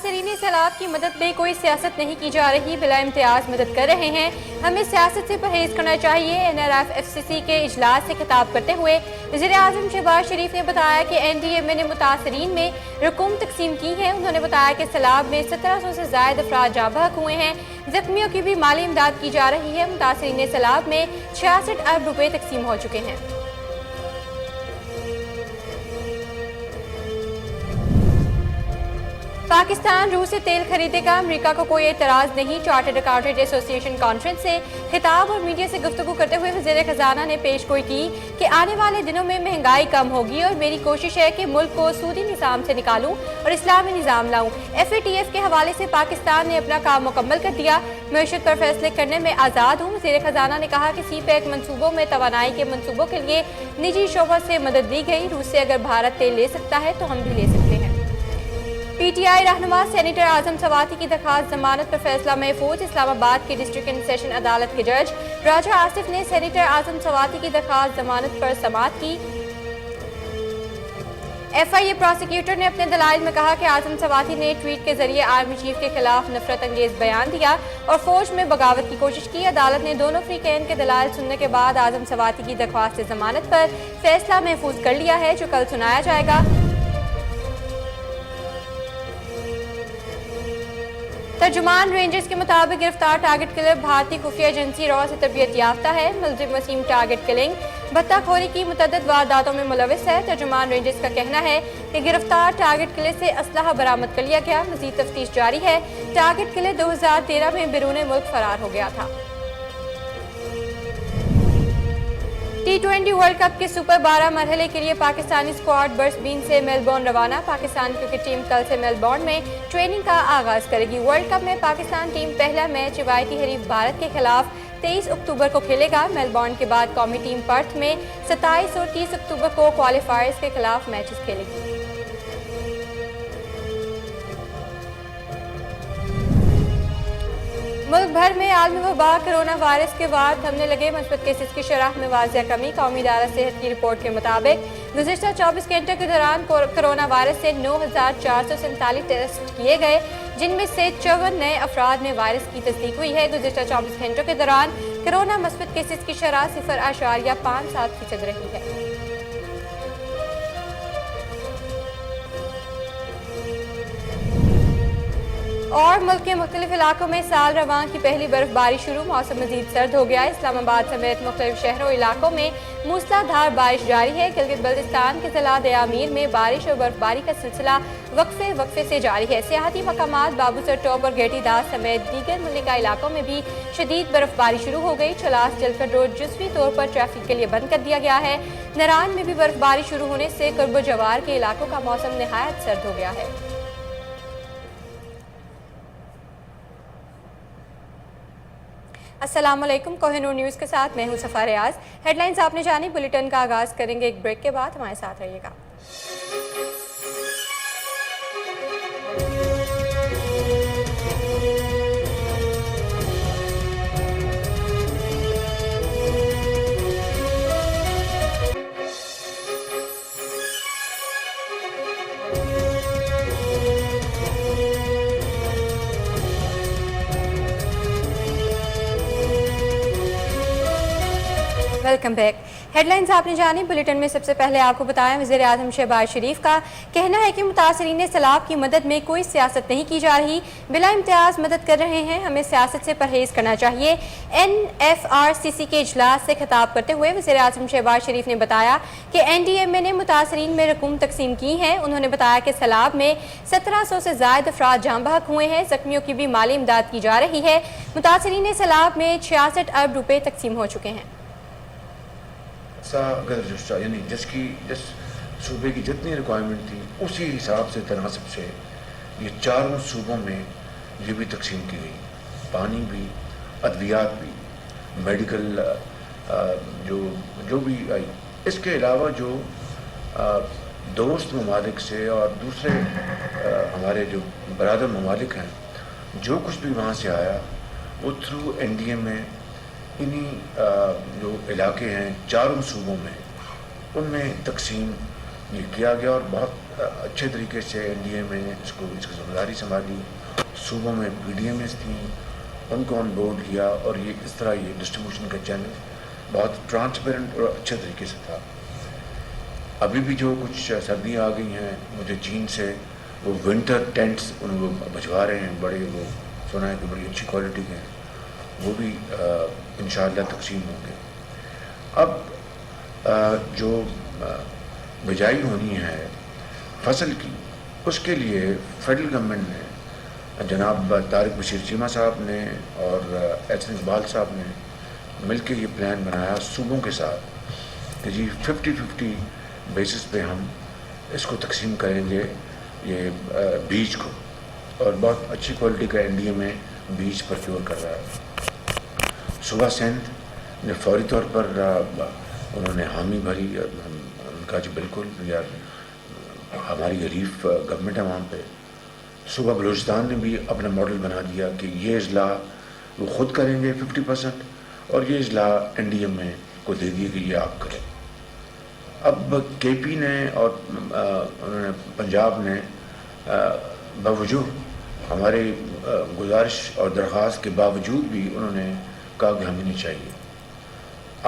متاثرین سیلاب کی مدد میں کوئی سیاست نہیں کی جا رہی، بلا امتیاز مدد کر رہے ہیں، ہمیں سیاست سے پرہیز کرنا چاہیے۔ NRF-FCC کے اجلاس سے خطاب کرتے ہوئے وزیر اعظم شہباز شریف نے بتایا کہ NDMA نے متاثرین میں رقوم تقسیم کی ہیں۔ انہوں نے بتایا کہ سیلاب میں 1700 سے زائد افراد جاں بحق ہوئے ہیں، زخمیوں کی بھی مالی امداد کی جا رہی ہے۔ متاثرین سیلاب میں 66 ارب روپے تقسیم ہو چکے ہیں۔ پاکستان روس سے تیل خریدے گا، امریکہ کو کوئی اعتراض نہیں۔ چارٹرڈ اکاؤنٹنٹ ایسوسی ایشن کانفرنس سے خطاب اور میڈیا سے گفتگو کرتے ہوئے وزیر خزانہ نے پیش گوئی کی کہ آنے والے دنوں میں مہنگائی کم ہوگی اور میری کوشش ہے کہ ملک کو سودی نظام سے نکالوں اور اسلامی نظام لاؤں۔ FATF کے حوالے سے پاکستان نے اپنا کام مکمل کر دیا، معیشت پر فیصلے کرنے میں آزاد ہوں۔ وزیر خزانہ نے کہا کہ CPEC منصوبوں میں توانائی کے منصوبوں کے لیے نجی شعبہ سے مدد دی گئی۔ روس سے اگر بھارت تیل لے سکتا ہے تو ہم بھی لے سکتے ہیں۔ PTI رہنما سینیٹر اعظم سواتی کی درخواست ضمانت پر فیصلہ محفوظ۔ اسلام آباد کی ڈسٹرکٹ اینڈ سیشن عدالت کے جج راجہ آصف نے سینیٹر اعظم سواتی کی درخواست ضمانت پر سماعت کی۔ FIA پروسیکیوٹر نے اپنے دلائل میں کہا کہ اعظم سواتی نے ٹویٹ کے ذریعے آرمی چیف کے خلاف نفرت انگیز بیان دیا اور فوج میں بغاوت کی کوشش کی۔ عدالت نے دونوں فریقین کے دلائل سننے کے بعد اعظم سواتی کی درخواست ضمانت پر فیصلہ محفوظ کر لیا ہے، جو کل سنایا جائے گا۔ ترجمان رینجرز کے مطابق گرفتار ٹارگٹ کلر بھارتی خفیہ ایجنسی را سے تربیت یافتہ ہے۔ ملزم وسیم ٹارگٹ کلنگ، بطہ خوری کی متعدد وارداتوں میں ملوث ہے۔ ترجمان رینجرز کا کہنا ہے کہ گرفتار ٹارگٹ کلر سے اسلحہ برآمد کر لیا گیا، مزید تفتیش جاری ہے۔ ٹارگٹ کلر 2013 میں بیرون ملک فرار ہو گیا تھا۔ T20 ورلڈ کپ کے سپر 12 مرحلے کے لیے پاکستانی اسکواڈ برسبین سے میلبورن روانہ۔ پاکستان کرکٹ ٹیم کل سے میلبورن میں ٹریننگ کا آغاز کرے گی۔ ورلڈ کپ میں پاکستان ٹیم پہلا میچ روایتی حریف بھارت کے خلاف 23 اکتوبر کو کھیلے گا۔ میلبورن کے بعد قومی ٹیم پرتھ میں 27 اور 30 اکتوبر کو کوالیفائرز کے خلاف میچز کھیلے گی۔ ملک بھر میں عالمی وبا کرونا وائرس کے بعد تھمنے لگے، مثبت کیسز کی شرح میں واضح کمی۔ قومی ادارہ صحت کی رپورٹ کے مطابق گزشتہ 24 گھنٹوں کے دوران کرونا وائرس سے 9447 ٹیسٹ کیے گئے، جن میں سے 54 نئے افراد میں وائرس کی تصدیق ہوئی ہے۔ گزشتہ 24 گھنٹوں کے دوران کرونا مثبت کیسز کی شرح 0.57% رہی ہے۔ اور ملک کے مختلف علاقوں میں سال رواں کی پہلی برف باری شروع، موسم مزید سرد ہو گیا۔ اسلام آباد سمیت مختلف شہروں اور علاقوں میں موسلا دھار بارش جاری ہے۔ گلگت بلتستان کے ضلع دیامیر میں بارش اور برف باری کا سلسلہ وقفے سے جاری ہے۔ سیاحتی مقامات بابو سر ٹاپ اور گیٹی داس سمیت دیگر ملکہ علاقوں میں بھی شدید برف باری شروع ہو گئی۔ چلاس جلکر روڈ جزوی طور پر ٹریفک کے لیے بند کر دیا گیا ہے۔ نران میں بھی برف باری شروع ہونے سے قرب و جوار کے علاقوں کا موسم نہایت سرد ہو گیا ہے۔ السلام علیکم، کوہ نور نیوز کے ساتھ میں ہوں صفا ریاض۔ ہیڈ لائنز آپ نے جانی، بلیٹن کا آغاز کریں گے ایک بریک کے بعد، ہمارے ساتھ رہیے گا۔ Welcome back. ہیڈ لائنز آپ نے جانی، بلیٹن میں سب سے پہلے آپ کو بتائیں وزیر اعظم شہباز شریف کا کہنا ہے کہ متاثرین سیلاب کی مدد میں کوئی سیاست نہیں کی جا رہی، بلا امتیاز مدد کر رہے ہیں، ہمیں سیاست سے پرہیز کرنا چاہیے۔ NFRCC کے اجلاس سے خطاب کرتے ہوئے وزیر اعظم شہباز شریف نے بتایا کہ NDMA نے متاثرین میں رقوم تقسیم کی ہیں۔ انہوں نے بتایا کہ سیلاب میں 1700 سے زائد افراد جاں بحق ہوئے ہیں، زخمیوں کی بھی مالی امداد کی جا رہی ہے۔ متاثرین سیلاب میں 66 ارب روپے تقسیم ہو چکے ہیں۔ یعنی جس صوبے کی جتنی ریکوائرمنٹ تھی اسی حساب سے تناسب سے یہ چاروں صوبوں میں یہ بھی تقسیم کی گئی، پانی بھی، ادویات بھی، میڈیکل جو بھی آئی۔ اس کے علاوہ جو دوست ممالک سے اور دوسرے ہمارے جو برادر ممالک ہیں، جو کچھ بھی وہاں سے آیا وہ تھرو NDMA انہی جو علاقے ہیں چاروں صوبوں میں ان میں تقسیم یہ کیا گیا اور بہت اچھے طریقے سے NDA میں اس کی ذمہ داری سنبھالی. صوبوں میں PDMs تھیں, ان کو آن بورڈ کیا, اور یہ اس طرح یہ ڈسٹریبیوشن کا چینل بہت ٹرانسپیرنٹ اور اچھے طریقے سے تھا. ابھی بھی جو کچھ سردیاں آ گئی ہیں, مجھے چین سے وہ ونٹر ٹینٹس ان کو بھجوا رہے ہیں, بڑے وہ سنا ہے کہ بڑی اچھی کوالٹی کے ہیں, وہ بھی انشاءاللہ تقسیم ہوں گے. اب جو بجائی ہونی ہے فصل کی, اس کے لیے فیڈرل گورنمنٹ نے, جناب طارق بشیر چیمہ صاحب نے اور SN اقبال صاحب نے مل کے یہ پلان بنایا صوبوں کے ساتھ کہ جی 50-50 بیسس پہ ہم اس کو تقسیم کریں گے یہ بیج کو, اور بہت اچھی کوالٹی کا NDA میں بیج پرچور کر رہا ہے. صوبہ سندھ نے فوری طور پر انہوں نے حامی بھری, ان کا جو بالکل یار ہماری حریف گورنمنٹ ہے وہاں پہ. صوبہ بلوچستان نے بھی اپنا ماڈل بنا دیا کہ یہ اضلاع وہ خود کریں گے 50%, اور یہ اضلاع NDA میں کو دے دیے کہ یہ آپ کریں. اب KP نے اور انہوں نے پنجاب نے باوجود ہمارے گزارش اور درخواست کے باوجود بھی انہوں نے کہا کہ ہمیں نہیں چاہیے.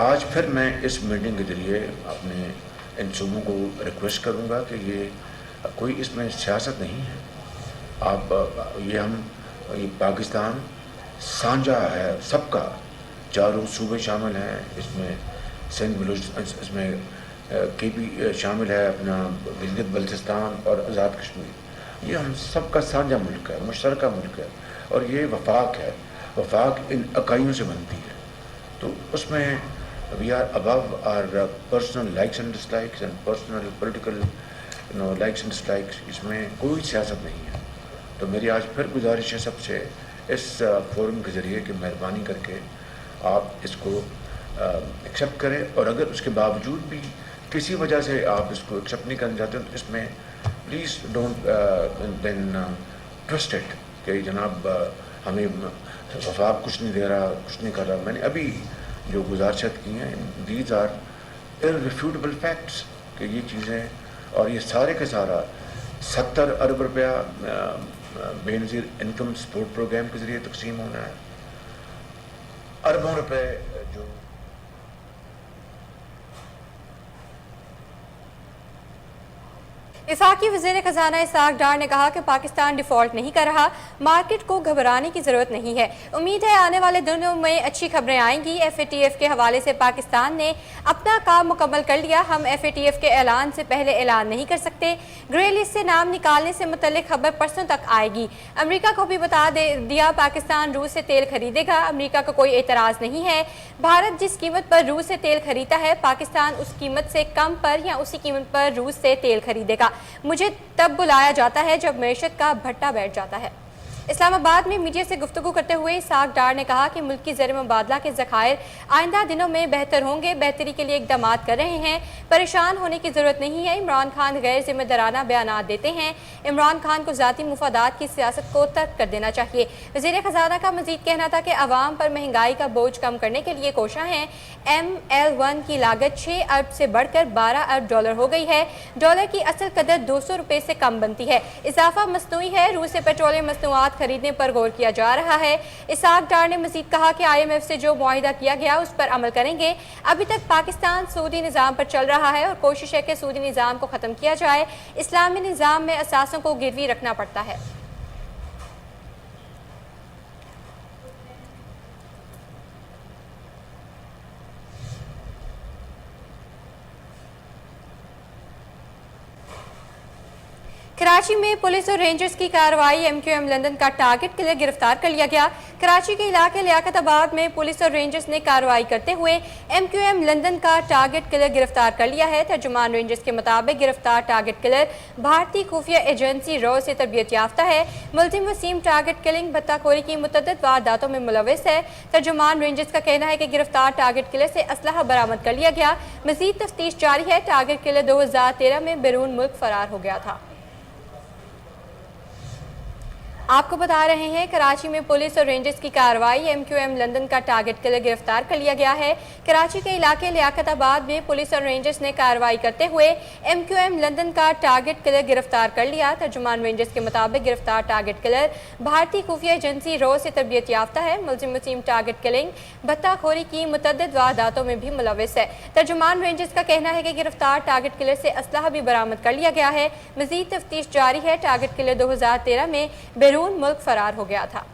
آج پھر میں اس میٹنگ کے ذریعے اپنے ان صوبوں کو ریکویسٹ کروں گا کہ یہ کوئی اس میں سیاست نہیں ہے. آپ یہ پاکستان سانجا ہے سب کا, چاروں صوبے شامل ہیں اس میں, سندھ بلوچستان, اس میں KP شامل ہے, اپنا گلگت بلتستان اور آزاد کشمیر. یہ ہم سب کا سانجا ملک ہے, مشترکہ ملک ہے, اور یہ وفاق ہے. وفاق ان اکائیوں سے بنتی ہے. تو اس میں we are above our personal likes and dislikes and personal political likes and dislikes. اس میں کوئی سیاست نہیں ہے. تو میری آج پھر گزارش ہے سب سے اس فورم کے ذریعے کہ مہربانی کر کے آپ اس کو ایکسیپٹ کریں, اور اگر اس کے باوجود بھی کسی وجہ سے آپ اس کو ایکسیپٹ نہیں کرنا چاہتے تو اس میں please don't then trust it کہ جناب ہمیں وفاق کچھ نہیں دے رہا, کچھ نہیں کر رہا. میں نے ابھی جو گزارشات کی ہیں, دیز آر irrefutable facts کہ یہ چیزیں, اور یہ سارے کا سارا 70 ارب روپیہ بے نظیر انکم سپورٹ پروگرام کے ذریعے تقسیم ہونا ہے. اربوں روپے جو وفاقی وزیر خزانہ اسحاق ڈار نے کہا کہ پاکستان ڈیفالٹ نہیں کر رہا, مارکیٹ کو گھبرانے کی ضرورت نہیں ہے. امید ہے آنے والے دنوں میں اچھی خبریں آئیں گی. FATF کے حوالے سے پاکستان نے اپنا کام مکمل کر لیا. ہم FATF کے اعلان سے پہلے اعلان نہیں کر سکتے. گرے لسٹ سے نام نکالنے سے متعلق خبر پرسوں تک آئے گی. امریکہ کو بھی بتا دیا پاکستان روس سے تیل خریدے گا. امریکہ کا کوئی اعتراض نہیں ہے. بھارت جس قیمت پر روس سے تیل خریدتا ہے, پاکستان اس قیمت سے کم پر یا اسی قیمت پر روس سے تیل خریدے گا. مجھے تب بلایا جاتا ہے جب معیشت کا بھٹا بیٹھ جاتا ہے. اسلام آباد میں میڈیا سے گفتگو کرتے ہوئے اسحاق ڈار نے کہا کہ ملک کی زر مبادلہ کے ذخائر آئندہ دنوں میں بہتر ہوں گے. بہتری کے لیے اقدامات کر رہے ہیں, پریشان ہونے کی ضرورت نہیں ہے. عمران خان غیر ذمہ دارانہ بیانات دیتے ہیں. عمران خان کو ذاتی مفادات کی سیاست کو ترک کر دینا چاہیے. وزیر خزانہ کا مزید کہنا تھا کہ عوام پر مہنگائی کا بوجھ کم کرنے کے لیے کوشاں ہیں. ML1 کی لاگت 6 ارب سے بڑھ کر 12 ارب ڈالر ہو گئی ہے. ڈالر کی اصل قدر 200 روپے سے کم بنتی ہے. اضافہ مصنوعی ہے. روس سے پیٹرولیم مصنوعات خریدنے پر غور کیا جا رہا ہے. اسحاق ڈار نے مزید کہا کہ IMF سے جو معاہدہ کیا گیا اس پر عمل کریں گے. ابھی تک پاکستان سعودی نظام پر چل رہا ہے اور کوشش ہے کہ سعودی نظام کو ختم کیا جائے. اسلامی نظام میں اساسوں کو گروی رکھنا پڑتا ہے. کراچی میں پولیس اور رینجرز کی کارروائی. MQM لندن کا ٹارگٹ کلر گرفتار کر لیا گیا. کراچی کے علاقے لیاقت آباد میں پولیس اور رینجرز نے کارروائی کرتے ہوئے MQM لندن کا ٹارگٹ کلر گرفتار کر لیا ہے. ترجمان رینجرز کے مطابق گرفتار ٹارگٹ کلر بھارتی خفیہ ایجنسی رو سے تربیت یافتہ ہے. ملزم وسیم ٹارگٹ کلنگ بھتہ خوری کی متعدد وارداتوں میں ملوث ہے. ترجمان رینجرز کا کہنا ہے کہ گرفتار ٹارگٹ کلر سے اسلحہ برآمد کر لیا گیا. مزید تفتیش جاری ہے. ٹارگٹ کلر 2013 میں بیرون ملک فرار ہو گیا تھا. आपको बता रहे हैं कराची में पुलिस और रेंजर्स की कार्रवाई, MQM लंदन का टारगेट किलर गिरफ्तार कर लिया गया है। कराची के इलाके लियाकताबाद में पुलिस और रेंजर्स ने कार्रवाई करते हुए MQM लंदन का टारगेट किलर गिरफ्तार कर लिया। तर्जुमान रेंजर्स के मुताबिक गिरफ्तार टारगेट किलर भारतीय खुफिया एजेंसी रो से तरबियत याफ्ता है। मुलजिम वसीम टारगेट किलिंग, भत्ताखोरी की मुतअद्दिद वारदातों में भी मुलविस है। तर्जुमान रेंजर्स का कहना है कि गिरफ्तार टारगेट किलर से असलहा भी बरामद कर लिया गया है। मजीद तफ्तीश जारी है। टारगेट किलर 2013 में बैरून मुल्क फरार हो गया था।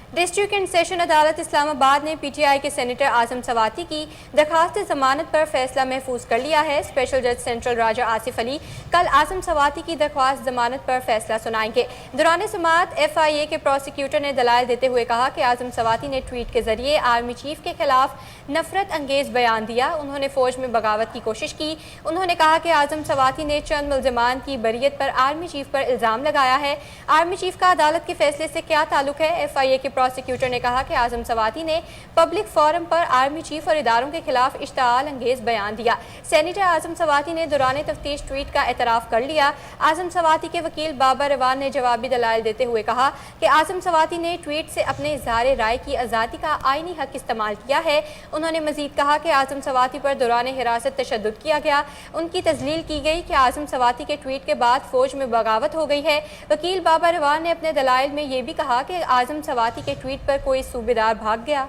डिस्ट्रिक्ट एंड सेशन अदालत इस्लामाबाद ने PTI के सेनेटर आजम सवाती की दरखास्त जमानत पर फैसला महफूज कर लिया है। स्पेशल जज सेंट्रल राजा आसिफ अली कल आजम सवाती की दरख्वास्त जमानत पर फैसला सुनाएंगे। दौरान समाअत FIA के प्रोसिक्यूटर ने दलाइल देते हुए कहा कि आजम सवाती ने ट्वीट के जरिए आर्मी चीफ के खिलाफ नफरत अंगेज बयान दिया। उन्होंने फौज में बगावत की कोशिश की। उन्होंने कहा कि आजम सवाती ने चंद मुलजमान की बरियत पर आर्मी चीफ पर इल्ज़ाम लगाया है। आर्मी चीफ का अदालत के फैसले से क्या ताल्लुक है? FIA के प्रोसिक्यूटर ने कहा कि आजम सवाती ने पब्लिक फोरम पर आर्मी चीफ और इदारों के खिलाफ इश्ताल अंगेज बयान दिया। सेनेटर आजम सवाती ने दौरान तफ्तीश ट्वीट का एतराफ़ कर लिया। आजम सवाती के वकील बाबर रवान ने जवाबी दलाइल देते हुए कहा कि आजम सवाती ने ट्वीट से अपने इज़हार राय की आज़ादी का आईनी हक इस्तेमाल किया है। उन्होंने मजीद कहा कि आजम सवाती पर दौरान हिरासत तशद्दुद किया गया। उनकी तजलील की गई कि आजम सवाती के ट्वीट के बाद फौज में बगावत हो गई है। वकील बाबर रवान ने अपने दलाइल में ये भी कहा कि आजम सवाती के ट्वीट पर कोई सूबेदार भाग गया।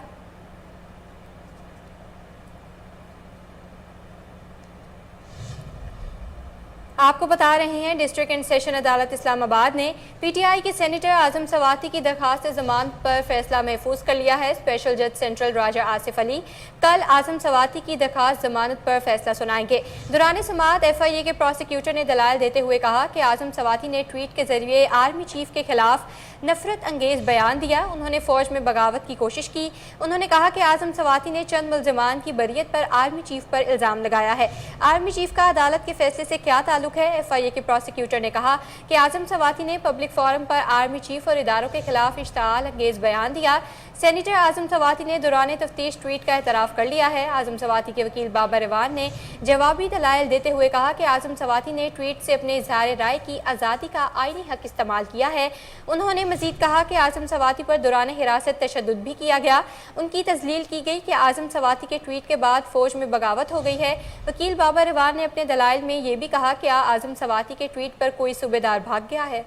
आपको बता रहे हैं डिस्ट्रिक्ट एंड सेशन अदालत इस्लामाबाद ने PTI के सेनेटर आजम सवाती की दरखास्त जमानत पर फैसला महफूज कर लिया है। स्पेशल जज सेंट्रल राजा आसिफ अली कल आजम सवाती की दरखास्त जमानत पर फैसला सुनाएंगे। दौरान समाअत FIA के प्रोसिक्यूटर ने दलाइल देते हुए कहा कि आजम सवाती ने ट्वीट के जरिए आर्मी चीफ के खिलाफ नफरत अंगेज बयान दिया। उन्होंने फौज में बगावत की कोशिश की। उन्होंने कहा कि आजम सवाती ने चंद मुलजमान की बरियत पर आर्मी चीफ पर इल्ज़ाम लगाया है। आर्मी चीफ का अदालत के फैसले से क्या ताल्लुक है? FIA के प्रोसिक्यूटर ने कहा कि आजम सवाती ने पब्लिक फोरम पर आर्मी चीफ और इदारों के खिलाफ इश्ताल अंगेज बयान दिया। सेनेटर आजम सवाती ने दौरान तफ्तीश ट्वीट का एतराफ़ कर लिया है। आजम सवाती के वकील बाबर रवान ने जवाबी दलाइल देते हुए कहा कि आजम सवाती ने ट्वीट से अपने इज़हार राय की आज़ादी का आईनी हक इस्तेमाल किया है। उन्होंने मजीद कहा कि आजम सवाती पर दौरान हिरासत तशद्दुद भी किया गया। उनकी तजलील की गई कि आजम सवाती के ट्वीट के बाद फौज में बगावत हो गई है। वकील बाबर रवान ने अपने दलाइल में ये भी कहा कि आजम सवाती के ट्वीट पर कोई सूबेदार भाग गया है।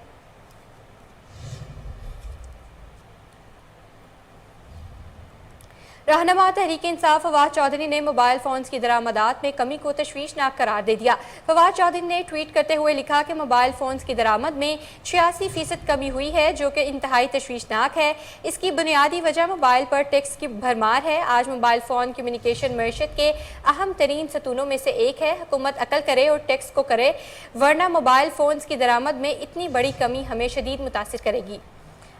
रहनुमा तहरीक इंसाफ फवाद चौधरी ने मोबाइल फ़ोन्स की दरामदात में कमी को तशवीशनाक करार दे दिया। फवाद चौधरी ने ट्वीट करते हुए लिखा कि मोबाइल फ़ोन्स की दरामद में 86% कमी हुई है, जो कि इंतहाई तशवीशनाक है। इसकी बुनियादी वजह मोबाइल पर टैक्स की भरमार है। आज मोबाइल फ़ोन कम्युनिकेशन मईशत के अहम तरीन सतूनों में से एक है। हुकूमत अकल करे और टैक्स को करे, वरना मोबाइल फ़ोन्स की दरामद में इतनी बड़ी कमी हमें शदीद मुतासिर करेगी।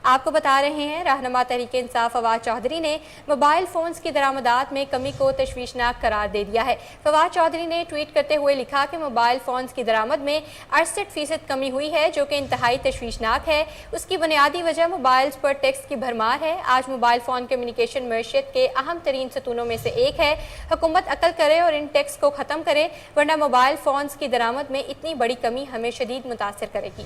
आपको बता रहे हैं रहनुमा तहरीक इंसाफ फवाद चौधरी ने मोबाइल फ़ोन्स की दरामदात में कमी को तशवीशनाक करार दे दिया है। फवाद चौधरी ने ट्वीट करते हुए लिखा कि मोबाइल फ़ोन्स की दरामद में 68% कमी हुई है, जो कि इंतहाई तशवीशनाक है। उसकी बुनियादी वजह मोबाइल्स पर टैक्स की भरमार है। आज मोबाइल फ़ोन कम्युनिकेशन मईशत के अहम तरीन सतूनों में से एक है। हुकूमत अकल करे और इन टैक्स को ख़त्म करे, वरना मोबाइल फ़ोन्स की दरामद में इतनी बड़ी कमी हमें शदीद मुतासिर करेगी।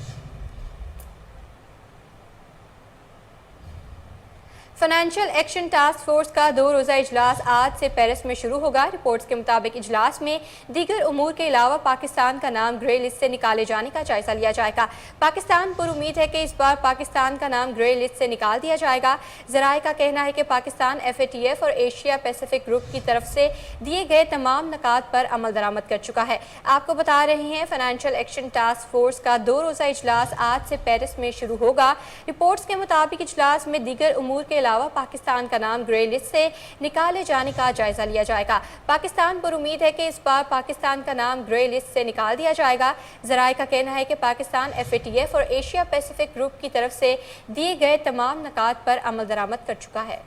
फाइनेंशियल एक्शन टास्क फोर्स का 2 रोज़ा इजलास आज से पेरिस में शुरू होगा। रिपोर्ट्स के मुताबिक इजलास में दीगर उमूर के अलावा पाकिस्तान का नाम ग्रे लिस्ट से निकाले जाने का जायजा लिया जाएगा। पाकिस्तान पर उम्मीद है कि इस बार पाकिस्तान का नाम ग्रे लिस्ट से निकाल दिया जाएगा। ज़राए का कहना है कि पाकिस्तान FATF और एशिया पैसिफिक ग्रुप की तरफ से दिए गए तमाम नकात पर अमल दरामद कर चुका है। आपको बता रहे हैं फाइनेंशियल एक्शन टास्क फोर्स का 2 रोज़ा इजलास आज से पेरिस में शुरू होगा। रिपोर्ट्स के मुताबिक इजलास में दीगर उमूर के अलावा पाकिस्तान का नाम ग्रे लिस्ट से निकाले जाने का जायजा लिया जाएगा। पाकिस्तान पर उम्मीद है कि इस बार पाकिस्तान का नाम ग्रे लिस्ट से निकाल दिया जाएगा। ज़राए का कहना है कि पाकिस्तान FATF और एशिया पैसिफिक ग्रुप की तरफ से दिए गए तमाम नकात पर अमल दरामद कर चुका है।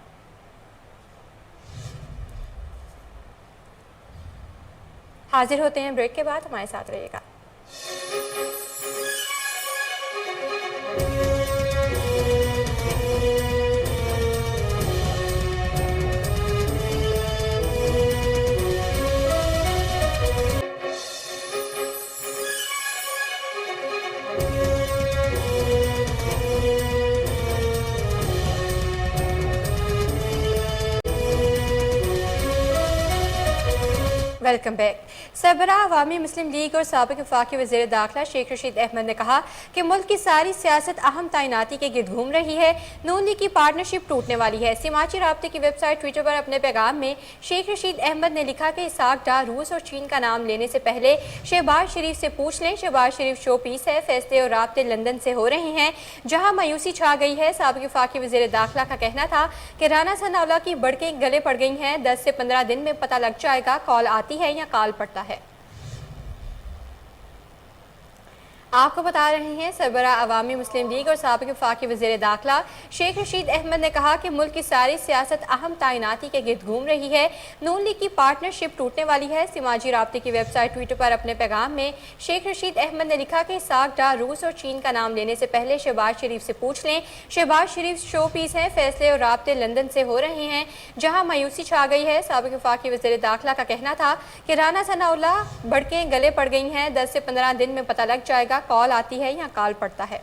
हाजिर होते हैं ब्रेक के बाद, हमारे साथ रहिएगा। Welcome back. सरबराह अवामी मुस्लिम लीग और साबिक वफाकी वज़ीर दाखिला शेख रशीद अहमद ने कहा कि मुल्क की सारी सियासत अहम तैनाती के गिर्द घूम रही है। नून लीग की पार्टनरशिप टूटने वाली है। समाजी राब्ते की वेबसाइट ट्विटर पर अपने पैगाम में शेख रशीद अहमद ने लिखा कि इसाक डार रूस और चीन का नाम लेने से पहले शहबाज शरीफ से पूछ लें। शहबाज शरीफ शो पीस है। फैसले और राब्ते लंदन से हो रहे हैं जहाँ मायूसी छा गई है। साबिक वफाकी वज़ीर दाखिला का कहना था कि राना सनाउल्लाह की बढ़कें गले पड़ गई हैं। 10 से 15 दिन में पता लग जाएगा कॉल आती है या काल पड़ता है। आपको बता रहे हैं सरबराह अवामी मुस्लिम लीग और साबिक वफाकी वज़ीर दाखिला शेख रशीद अहमद ने कहा कि मुल्क की सारी सियासत अहम तैनाती के गिर्द घूम रही है। नून लीग की पार्टनरशिप टूटने वाली है। समाजी राब्ते की वेबसाइट ट्विटर पर अपने पैगाम में शेख रशीद अहमद ने लिखा कि इसाक डार रूस और चीन का नाम लेने से पहले शहबाज शरीफ से पूछ लें। शहबाज शरीफ शो पीस है। फैसले और राब्ते लंदन से हो रहे हैं जहाँ मायूसी छा गई है। साबिक वफाकी वज़ीर दाखिला का कहना था कि राना सनाउल्लाह बढ़कें गले पड़ गई हैं। 10 से 15 दिन में पता लग जाएगा कॉल आती है या काल पड़ता है।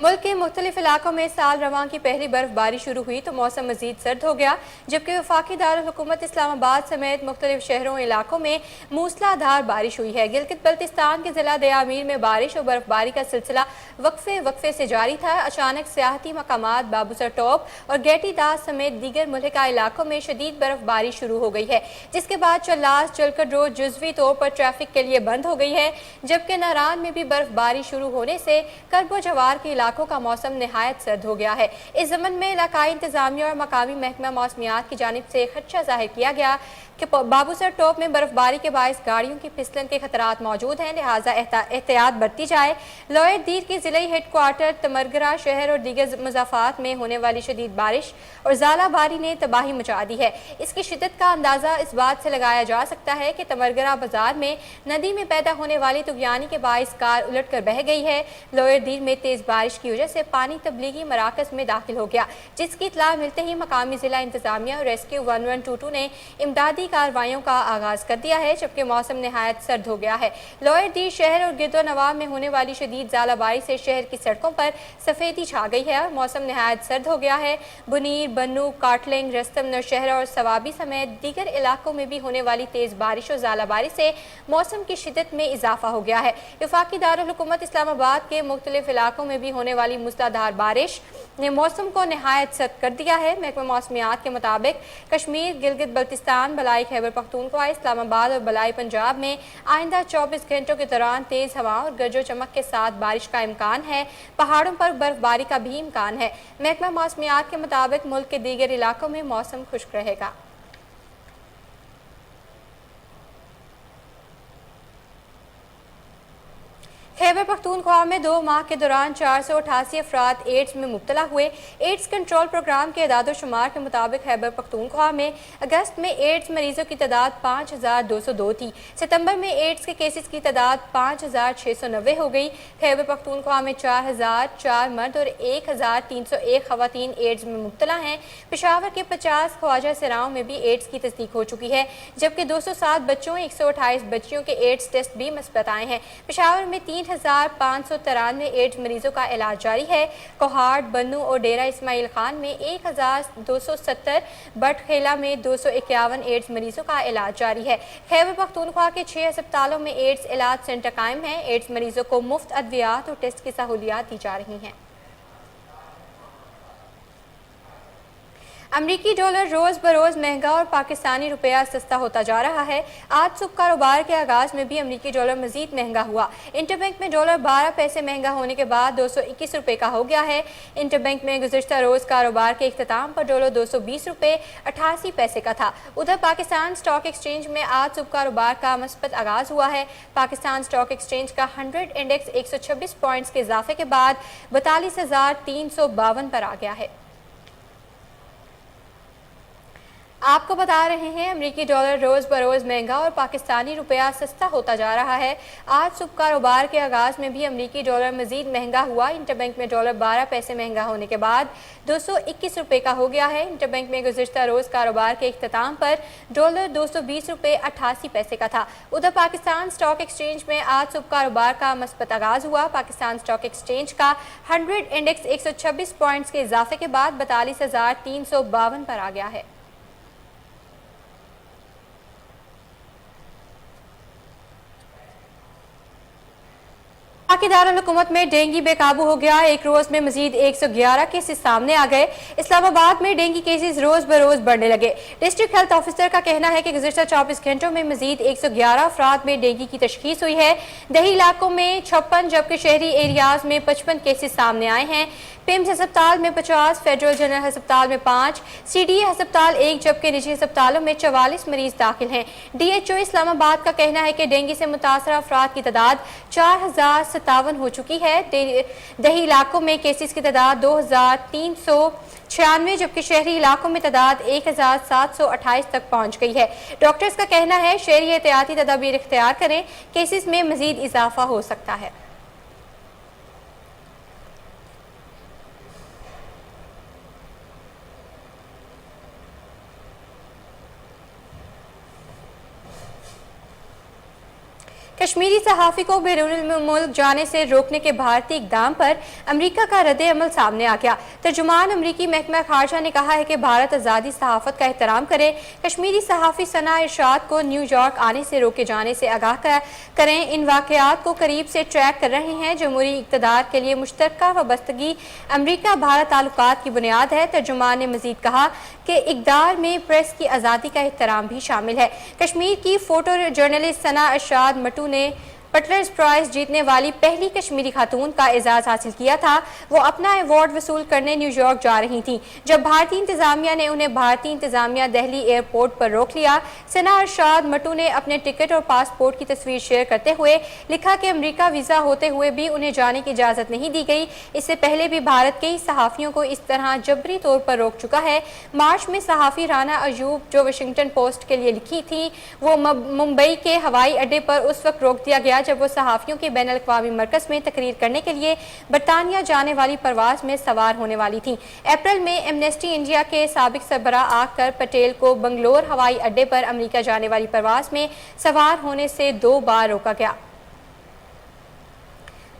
मुल्क के मुख्तलिफ इलाकों में साल रवां की पहली बर्फबारी शुरू हुई तो मौसम मजीद सर्द हो गया, जबकि वफाकी दारुल हुकूमत इस्लामाबाद समेत मुख्तलिफ शहरों और इलाकों में मूसलाधार बारिश हुई है। गिलगित बल्तिस्तान के जिला दयामीर में बारिश और बर्फबारी का सिलसिला वक्फे से जारी था। अचानक सियाहती मकामात बाबूसर टॉप और गेटी दास समेत दीगर मुल्का इलाकों में शदीद बर्फबारी शुरू हो गई है, जिसके बाद चल्लास जलकड रोड जुज़वी तौर पर ट्रैफिक के लिए बंद हो गई है, जबकि नारान में भी बर्फबारी शुरू होने से करबो जवार के इलाकों का मौसम निहायत सर्द हो गया है। इस ज़मन में इलाकाई इंतजामिया और मकामी महकमा मौसमियात की जानिब से खदशा जाहिर किया गया कि बाबूसर टॉप में बर्फबारी के बायस गाड़ियों की फिसलन के खतरात मौजूद हैं, लिहाजा एहतियात बरती जाए। लोअर दीर के जिले हेडक्वार्टर तमरगरा शहर और दीगर मज़ाफ़ात में होने वाली शदीद बारिश और ज़ालाबारी ने तबाही मचा दी है। इसकी शिद्दत का अंदाज़ा इस बात से लगाया जा सकता है कि तमरगरा बाजार में नदी में पैदा होने वाली तुगयानी के बायस कार उलट कर बह गई है। लोअर दीर में तेज़ बारिश की वजह से पानी तबलीगी मराकज़ में दाखिल हो गया, जिसकी इत्तला मिलते ही मकामी ज़िला इंतज़ामिया और रेस्क्यू 1122 ने इमदादी कार्रवाइयों का आगाज़ कर दिया है, जबकि मौसम निहायत सर्द हो गया है। लोअर दीर शहर और गिरदो नवाब में होने वाली शदीद ज़ालाबारी से शहर की सड़कों पर सफ़ेदी छा गई है और मौसम निहायत सर्द हो गया है। बुनीर, बन्नू, काटलिंग, रस्तम, नौशहरा और सवाबी समेत दीगर इलाकों में भी होने वाली तेज़ बारिश और ज़ालाबारी से मौसम की शिद्दत में इजाफा हो गया है। वफाकी दारुल हुकूमत इस्लामाबाद के मुख्तलिफ इलाकों में भी होने वाली मूसलाधार बारिश ने मौसम को निहायत सर्द कर दिया है। महकमा मौसमियात के मुताबिक कश्मीर, गिलगित बल्तिस्तान, बलाई खैबर पख्तूनख्वा, इस्लामाबाद और बलाई पंजाब में आइंदा 24 घंटों के दौरान तेज़ हवा और गरजो चमक के साथ बारिश का इम्कान है। पहाड़ों पर बर्फबारी का भी इम्कान है। महकमा मौसमियात के मुताबिक मुल्क के दीगर इलाकों में मौसम खुश्क रहेगा। खैबर पख्तूनख्वा में 2 माह के दौरान 488 अफराद एड्स में मुब्तला हुए। एड्स कंट्रोल प्रोग्राम के अदाद-ओ-शुमार के मुताबिक खैबर पख्तूनख्वा में अगस्त में एड्स मरीजों की तादाद 5202 थी। सितंबर में एड्स के केसेस की तादाद 5690 हो गई। खैबर पख्तूनख्वा में 4004 मर्द और 1301 खवातीन एड्स में मुब्तला हैं। पेशावर के 50 ख्वाजा सराओं में भी एड्स की तस्दीक हो चुकी है, जबकि 207 बच्चों 128 बच्चियों के एड्स टेस्ट भी मस्बत आए हैं। पेशावर में 3593 एड्स मरीजों का इलाज जारी है। कोहाट, बन्नू और डेरा इस्माइल खान में 1270, बटखेला में 251 एड्स मरीजों का इलाज जारी है। खैबर पख्तूनख्वा के 6 अस्पतालों में एड्स इलाज सेंटर कायम है। एड्स मरीजों को मुफ्त अद्वियात और टेस्ट की सहूलियात दी जा रही हैं। अमरीकी डॉलर रोज़ बरोज़ महंगा और पाकिस्तानी रुपया सस्ता होता जा रहा है। आज सुबह कारोबार के आगाज़ में भी अमरीकी डॉलर मज़ीद महंगा हुआ। इंटरबैंक में डॉलर 12 पैसे महंगा होने के बाद 221 रुपये का हो गया है। इंटरबैंक में गुज़िश्ता रोज़ कारोबार के इख्तिताम पर डॉलर 220 रुपये 88 पैसे का था। उधर पाकिस्तान स्टॉक एक्सचेंज में आज सुबह कारोबार का मस्बत आगाज़ हुआ है। पाकिस्तान स्टॉक एक्सचेंज का 100 इंडेक्स 126 पॉइंट्स के इजाफे के बाद 42,352 पर आ गया है। آپ کو بتا رہے ہیں امریکی ڈالر روز بروز مہنگا اور پاکستانی روپیہ سستا ہوتا جا رہا ہے۔ آج صبح کاروبار کے آغاز میں بھی امریکی ڈالر مزید مہنگا ہوا۔ انٹر بینک میں ڈالر 12 پیسے مہنگا ہونے کے بعد 221 روپے کا ہو گیا ہے۔ انٹر بینک میں گزشتہ روز کاروبار کے اختتام پر ڈالر 220 روپے 88 پیسے کا تھا۔ ادھر پاکستان اسٹاک ایکسچینج میں آج صبح کاروبار کا مثبت آغاز ہوا۔ پاکستان اسٹاک ایکسچینج کا 100 انڈیکس 126 پوائنٹس کے اضافے کے بعد 42,352 پر آ گیا ہے۔ دارالحکومت میں ڈینگی بے قابو ہو گیا۔ ایک روز میں مزید 111 کیسز سامنے آ گئے۔ اسلام آباد میں ڈینگی کیسز روز بروز بڑھنے لگے۔ ڈسٹرکٹ ہیلتھ آفیسر کا کہنا ہے کہ گزشتہ 24 گھنٹوں میں مزید 111 افراد میں ڈینگی کی تشخیص ہوئی ہے۔ دیہی علاقوں میں 56 جبکہ شہری ایریاز میں 55 کیسز سامنے آئے ہیں۔ پیمز ہسپتال میں 50، فیڈرل جنرل ہسپتال میں 5، سی ڈی اے ہسپتال 1 جبکہ نجی ہسپتالوں میں 44 مریض داخل ہیں۔ ڈی ایچ او اسلام آباد کا کہنا ہے کہ ڈینگی سے متاثرہ افراد کی تعداد 4057 ہو چکی ہے۔ دیہی علاقوں میں کیسز کی تعداد 2396 جبکہ شہری علاقوں میں تعداد 1728 تک پہنچ گئی ہے۔ ڈاکٹرز کا کہنا ہے شہری احتیاطی تدابیر اختیار کریں، کیسز میں مزید اضافہ ہو سکتا ہے۔ کشمیری صحافی کو بیرون ملک جانے سے روکنے کے بھارتی اقدام پر امریکہ کا رد عمل سامنے آ گیا۔ ترجمان امریکی محکمہ خارجہ نے کہا ہے کہ بھارت آزادی صحافت کا احترام کرے۔ کشمیری صحافی ثنا ارشاد کو نیو یارک آنے سے روکے جانے سے آگاہ کریں۔ ان واقعات کو قریب سے ٹریک کر رہے ہیں۔ جمہوری اقتدار کے لیے مشترکہ وابستگی امریکہ بھارت تعلقات کی بنیاد ہے۔ ترجمان نے مزید کہا کہ اقدار میں پریس کی آزادی کا احترام بھی شامل ہے۔ کشمیر کی فوٹو جرنلسٹ ثنا ارشاد مٹو نے پٹلرز پرائز جیتنے والی پہلی کشمیری خاتون کا اعزاز حاصل کیا تھا۔ وہ اپنا ایوارڈ وصول کرنے نیو یارک جا رہی تھیں جب بھارتی انتظامیہ نے انہیں بھارتی انتظامیہ دہلی ایئرپورٹ پر روک لیا۔ ثنا ارشاد مٹو نے اپنے ٹکٹ اور پاسپورٹ کی تصویر شیئر کرتے ہوئے لکھا کہ امریکہ ویزا ہوتے ہوئے بھی انہیں جانے کی اجازت نہیں دی گئی۔ اس سے پہلے بھی بھارت کئی صحافیوں کو اس طرح جبری طور پر روک چکا ہے۔ مارچ میں صحافی رانا ایوب جو واشنگٹن پوسٹ کے لیے لکھی تھی وہ ممبئی کے ہوائی اڈے پر اس وقت روک دیا گیا جب وہ صحافیوں کے بین الاقوامی مرکز میں تقریر کرنے کے لیے برطانیہ جانے والی پرواز میں سوار ہونے والی تھیں۔ اپریل میں ایمنسٹی انڈیا کے سابق سربراہ آکر پٹیل کو بنگلور ہوائی اڈے پر امریکہ جانے والی پرواز میں سوار ہونے سے 2 بار روکا گیا۔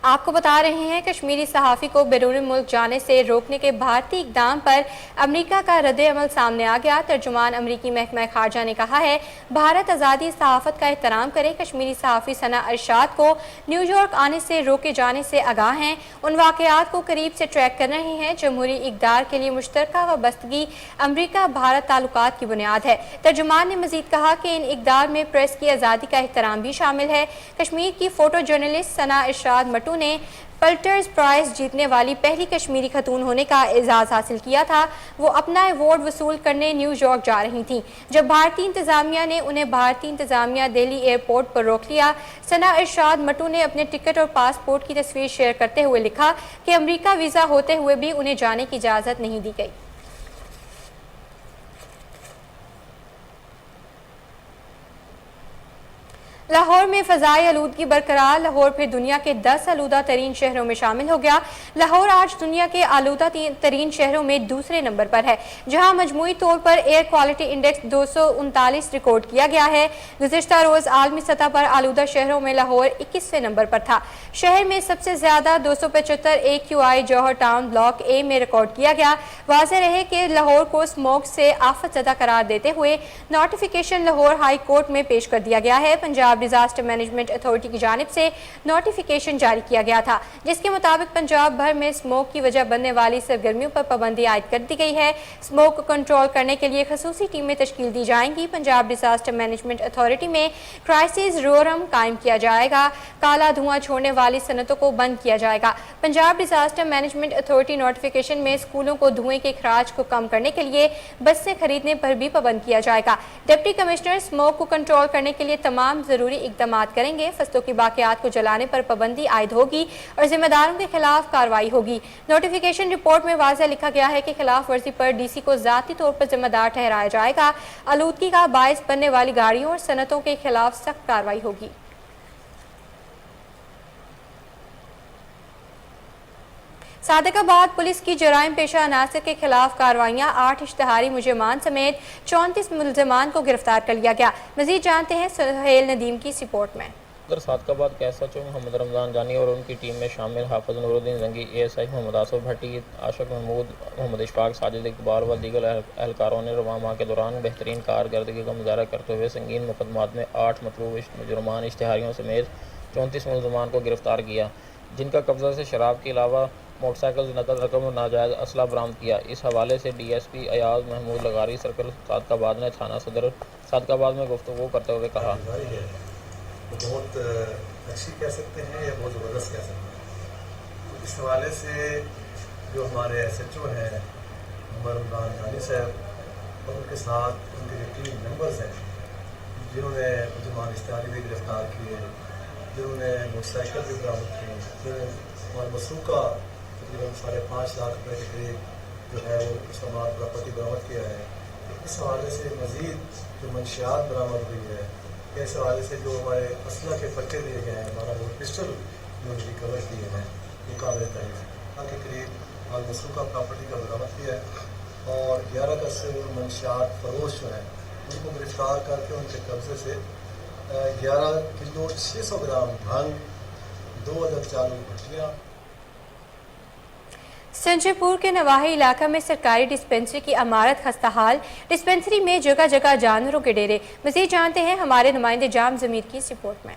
آپ کو بتا رہے ہیں کشمیری صحافی کو بیرون ملک جانے سے روکنے کے بھارتی اقدام پر امریکہ کا رد عمل سامنے آ گیا۔ ترجمان امریکی محکمہ خارجہ نے کہا ہے بھارت آزادی صحافت کا احترام کرے۔ کشمیری صحافی ثنا ارشاد کو نیو یارک آنے سے روکے جانے سے آگاہ ہیں۔ ان واقعات کو قریب سے ٹریک کر رہے ہیں۔ جمہوری اقدار کے لیے مشترکہ وابستگی امریکہ بھارت تعلقات کی بنیاد ہے۔ ترجمان نے مزید کہا کہ ان اقدار میں پریس کی آزادی کا احترام بھی شامل ہے۔ کشمیر کی فوٹو جرنلسٹ ثنا ارشاد مٹو نے پلٹرز پرائز جیتنے والی پہلی کشمیری خاتون ہونے کا اعزاز حاصل کیا تھا۔ وہ اپنا ایوارڈ وصول کرنے نیو یارک جا رہی تھیں جب بھارتی انتظامیہ نے انہیں بھارتی انتظامیہ دہلی ایئرپورٹ پر روک لیا۔ ثنا ارشاد مٹو نے اپنے ٹکٹ اور پاسپورٹ کی تصویر شیئر کرتے ہوئے لکھا کہ امریکہ ویزا ہوتے ہوئے بھی انہیں جانے کی اجازت نہیں دی گئی۔ لاہور میں فضائی آلودگی برقرار۔ لاہور پھر دنیا کے 10 آلودہ ترین شہروں میں شامل ہو گیا۔ لاہور آج دنیا کے آلودہ ترین شہروں میں دوسرے نمبر پر ہے جہاں مجموعی طور per air quality index 239 record کیا گیا ہے۔ گزشتہ روز عالمی سطح پر آلودہ شہروں میں لاہور 21ویں نمبر پر تھا۔ شہر میں سب سے زیادہ 275 AQI جوہر ٹاؤن بلاک اے میں ریکارڈ کیا گیا۔ واضح رہے کہ لاہور کو اسموگ سے آفت زدہ قرار دیتے ہوئے نوٹیفیکیشن لاہور ہائی کورٹ میں پیش کر دیا گیا ہے۔ پنجاب ڈیزاسٹر مینجمنٹ اتھارٹی کی جانب سے نوٹیفیکیشن جاری کیا گیا تھا جس کے مطابق پنجاب بھر میں اسموگ کی وجہ بننے والی سرگرمیوں پر پابندی عائد کر دی گئی ہے۔ اسموگ کو کنٹرول کرنے کے لیے خصوصی ٹیمیں تشکیل دی جائیں گی۔ پنجاب ڈیزاسٹر مینجمنٹ اتھارٹی میں کرائسس روم قائم کیا جائے گا۔ کالا دھواں چھوڑنے والی صنعتوں کو بند کیا جائے گا۔ Punjab disaster management authority notification میں اسکولوں کو دھوئیں کے اخراج کو کم کرنے کے لیے بسیں خریدنے پر بھی پابند کیا جائے گا۔ ڈپٹی کمشنر اسموگ کو کنٹرول کرنے کے لیے تمام ضروری ज़रूरी इकदाम करेंगे। फसलों की बाकियात को जलाने पर पाबंदी आयद होगी और जिम्मेदारों के खिलाफ कार्रवाई होगी। नोटिफिकेशन रिपोर्ट में वाज़ह लिखा गया है कि खिलाफ वर्जी पर DC को ज़ाती तौर पर जिम्मेदार ठहराया जाएगा। आलूदगी का बायस बनने वाली गाड़ियों और सनतों के खिलाफ सख्त कार्रवाई होगी। सादिकाबाद पुलिस की जराइम पेशा अनासर के खिलाफ कार्रवाइयां 8 इश्तहारी मुजरिमान समेत 34 मुलजमान को गिरफ्तार कर लिया गया। मजीद जानते हैं सुहेल नदीम की रिपोर्ट में। सादिकाबाद के SHO मोहम्मद रमज़ान जानी और उनकी टीम में शामिल हाफिज नूरुद्दीन जंगी, ASI मोहम्मद आसफ भट्टी, आशक महमूद, मोहम्मद इशफाक, साजिद इकबाल व दीगर एहलकारों ने रवां माह के दौरान बेहतरीन कारकर्दगी का मुजाहरा करते हुए संगीन मुकदमात में 8 मतलूब मुजरमान इश्तहारियों समेत 34 मुलजमान को गिरफ्तार किया, जिनका कब्जा से शराब के अलावा मोटरसाइकिल, नकद रकम और नाजायज़ असला बरामद किया। इस हवाले से DSP अयाज महमूद लगारी सर्कल सादिकाबाद ने थाना सदर सादिकाबाद में गुफ्तगू करते हुए कहा, बहुत अच्छी कह सकते हैं या बहुत ज़बरदस्त कह सकते हैं। तो इस हवाले से जो हमारे SHO हैं मोहम्मद रमज़ान जानी साहब और उनके साथ उनके जो टीम मेंबर्स हैं, जिन्होंने मुजरमान इश्तहारी भी गिरफ्तार किए, जिन्होंने मोटरसाइकिल भी बरामद किए, जिन्होंने हमारे मसरूका तकरीबन 5.5 लाख रुपये के करीब जो है वो उसका माल प्रॉपर्टी बरामद किया है। तो इस हवाले से मज़ीद जो मंशियात बरामद हुई है, इस हवाले से जो हमारे असला के पर्चे दिए गए हैं, हमारा वो पिस्टल जो रिकवर किए हैं वो काबिल तारीफ के करीब और मसरूका प्रॉपर्टी का बरामद किया है और 11 का से मंशियात फरोश जो हैं उनको गिरफ्तार करके उनके कब्जे से 11 किलो 600 ग्राम भांग, 2 अदद चालू भट्टियाँ। संजयपुर के नवाही इलाका में सरकारी डिस्पेंसरी की इमारत खस्ताहाल, डिस्पेंसरी में जगह जगह जानवरों के डेरे। मज़ीद जानते हैं हमारे नुमाइंदे जाम ज़मीर की रिपोर्ट में।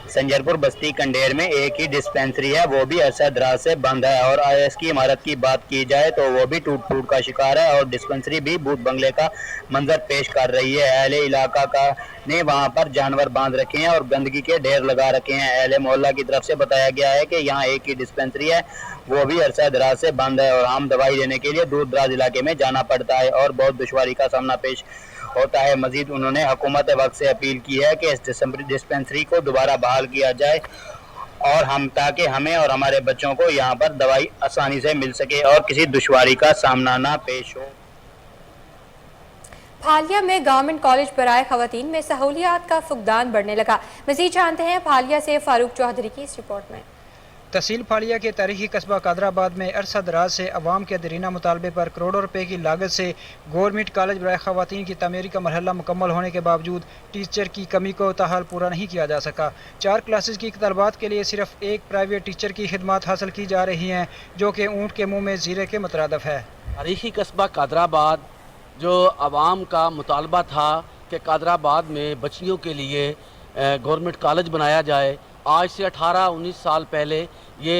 संजरपुर बस्ती कंडेर में एक ही डिस्पेंसरी है, वो भी अरसा दराज से बंद है और IS की इमारत की बात की जाए तो वो भी टूट फूट का शिकार है और डिस्पेंसरी भी भूत बंगले का मंजर पेश कर रही है। अहले इलाका का ने वहां पर जानवर बांध रखे हैं और गंदगी के ढेर लगा रखे हैं। अहले मोहल्ला की तरफ से बताया गया है कि यहाँ एक ही डिस्पेंसरी है, वो भी अरसा दराज से बंद है और हम दवाई लेने के लिए दूर दराज इलाके में जाना पड़ता है और बहुत दुश्वारी का सामना पेश होता है। मजीद उन्होंने हुकूमत वक्त से अपील की है कि इस डिस्पेंसरी को दोबारा बहाल किया जाए और ताकि हमें और हमारे बच्चों को यहाँ पर दवाई आसानी से मिल सके और किसी दुश्वारी का सामना ना पेश हो। फालिया में गवर्नमेंट कॉलेज बराए खवातीन में सहूलियात का फुकदान बढ़ने लगा। मजीद जानते हैं फालिया से फारूक चौधरी की इस रिपोर्ट में। तहसील फालिया के तारीखी कस्बा कादराबाद में अरसा दराज से अवाम के दरीना मुतालबे पर करोड़ों रुपए की लागत से गवर्नमेंट कॉलेज बराए खवातीन की तमीरी का मरहला मुकम्मल होने के बावजूद टीचर की कमी को ताहाल पूरा नहीं किया जा सका। 4 क्लासेस की तलबात के लिए सिर्फ एक प्राइवेट टीचर की खिदमत हासिल की जा रही हैं, जो कि ऊँट के मुँह में जीरे के मुतरादफ है। तारीखी कस्बा कादराबाद जो आवाम का मुतालबा था कि कादराबाद में बच्चियों के लिए गवर्नमेंट कॉलेज बनाया जाए, आज से 18-19 साल पहले ये